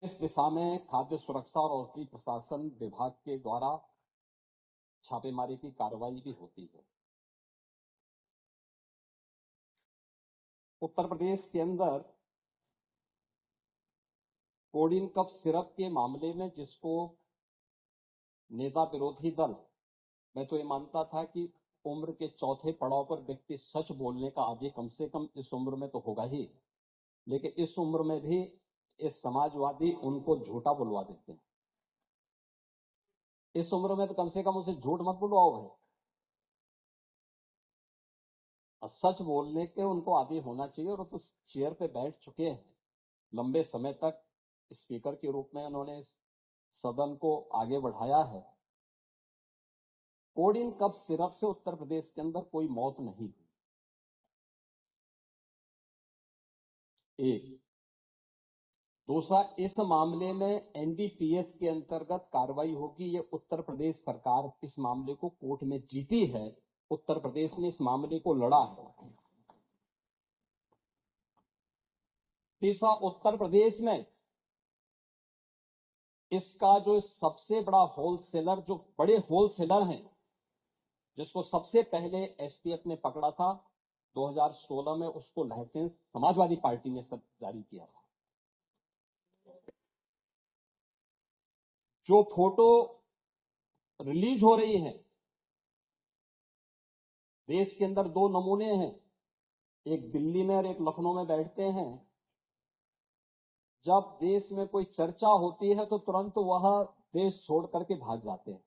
इस दिशा में खाद्य सुरक्षा और औषधि प्रशासन विभाग के द्वारा छापेमारी की कार्रवाई भी होती है। उत्तर प्रदेश के अंदर कोडिन कफ सिरप के मामले में जिसको नेता विरोधी दल, मैं तो ये मानता था कि उम्र के चौथे पड़ाव पर व्यक्ति सच बोलने का आदि कम से कम इस उम्र में तो होगा ही, लेकिन इस उम्र में भी इस समाजवादी उनको झूठा बुलवा देते हैं। इस उम्र में तो कम से कम उसे झूठ मत बुलवाओ भाई, सच बोलने के उनको आदी होना चाहिए। और तो चेयर पे बैठ चुके हैं लंबे समय तक, स्पीकर के रूप में उन्होंने सदन को आगे बढ़ाया है। कोडिन कफ सिरप से उत्तर प्रदेश के अंदर कोई मौत नहीं हुई। एक दूसरा, इस मामले में एनडीपीएस के अंतर्गत कार्रवाई होगी। ये उत्तर प्रदेश सरकार इस मामले को कोर्ट में जीती है, उत्तर प्रदेश ने इस मामले को लड़ा है। तीसरा, उत्तर प्रदेश में इसका जो सबसे बड़ा होलसेलर, जो बड़े होलसेलर हैं, जिसको सबसे पहले एसटीएफ ने पकड़ा था 2016 में, उसको लाइसेंस समाजवादी पार्टी ने सब जारी किया था। जो फोटो रिलीज हो रही है, देश के अंदर दो नमूने हैं, एक दिल्ली में और एक लखनऊ में बैठते हैं। जब देश में कोई चर्चा होती है तो तुरंत वह देश छोड़ करके भाग जाते हैं।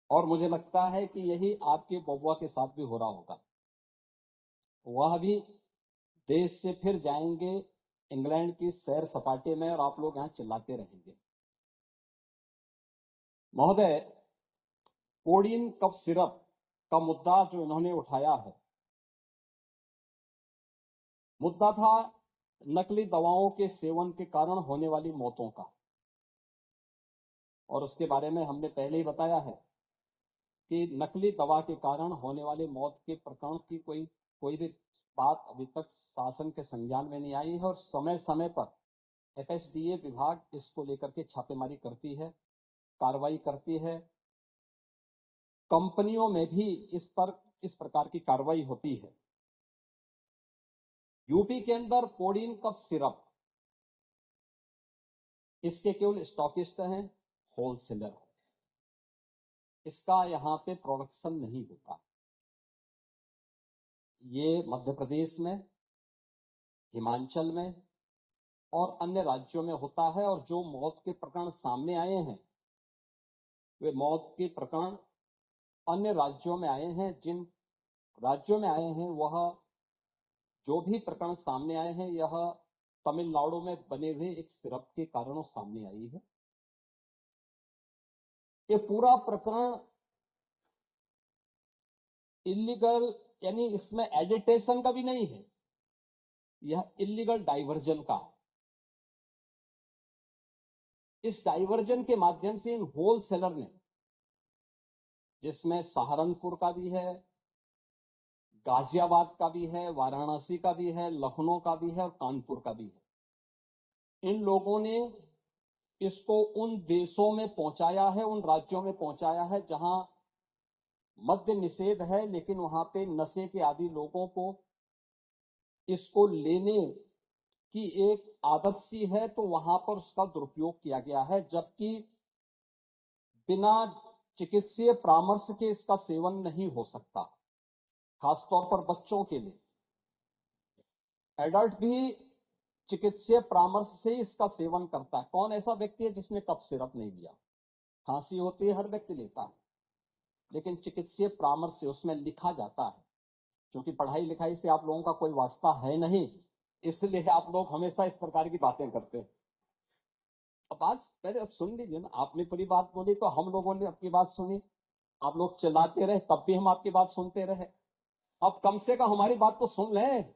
और मुझे लगता है कि यही आपके बबुआ के साथ भी हो रहा होगा। वह भी देश से फिर जाएंगे इंग्लैंड की सैर सपाटे में, और आप लोग यहां चिल्लाते रहेंगे। महोदय, कोडिन कफ सिरप का मुद्दा जो इन्होंने उठाया है, मुद्दा था नकली दवाओं के सेवन के कारण होने वाली मौतों का। और उसके बारे में हमने पहले ही बताया है कि नकली दवा के कारण होने वाले मौत के प्रकरण की कोई भी बात अभी तक शासन के संज्ञान में नहीं आई है। और समय समय पर एफएसडीए विभाग इसको लेकर के छापेमारी करती है, कार्रवाई करती है। कंपनियों में भी इस प्रकार की कार्रवाई होती है। यूपी के अंदर कोडिन कफ सिरप, इसके केवल स्टॉकिस्ट हैं, होलसेलर, इसका यहां पे प्रोडक्शन नहीं होता। ये मध्य प्रदेश में, हिमाचल में और अन्य राज्यों में होता है। और जो मौत के प्रकरण सामने आए हैं, वे मौत के प्रकरण अन्य राज्यों में आए हैं। जिन राज्यों में आए हैं, वह जो भी प्रकरण सामने आए हैं, यह तमिलनाडु में बने हुए एक सिरप के कारणों सामने आई है। ये पूरा प्रकरण इलीगल, यानी इसमें एडिटेशन का भी नहीं है, यह इलीगल डाइवर्जन का है। इस डाइवर्जन के माध्यम से इन होलसेलर ने, जिसमें सहारनपुर का भी है, गाजियाबाद का भी है, वाराणसी का भी है, लखनऊ का भी है और कानपुर का भी है, इन लोगों ने इसको उन देशों में पहुंचाया है, उन राज्यों में पहुंचाया है जहां मद्य निषेध है, लेकिन वहां पे नशे के आदि लोगों को इसको लेने की एक आदत सी है, तो वहां पर उसका दुरुपयोग किया गया है। जबकि बिना चिकित्सीय परामर्श के इसका सेवन नहीं हो सकता, खासतौर पर बच्चों के लिए। एडल्ट भी चिकित्सीय परामर्श से ही इसका सेवन करता है। कौन ऐसा व्यक्ति है जिसने कफ सिरप नहीं लिया? खांसी होती है, हर व्यक्ति लेता है, लेकिन चिकित्सीय परामर्श से उसमें लिखा जाता है। क्योंकि पढ़ाई लिखाई से आप लोगों का कोई वास्ता है नहीं, इसलिए आप लोग हमेशा इस प्रकार की बातें करते हैं। अब आज पहले अब सुन लीजिए ना, आपने पूरी बात बोली तो हम लोगों ने आपकी बात सुनी, आप लोग चिल्लाते रहे तब भी हम आपकी बात सुनते रहे। अब कम से कम हमारी बात तो सुन लें।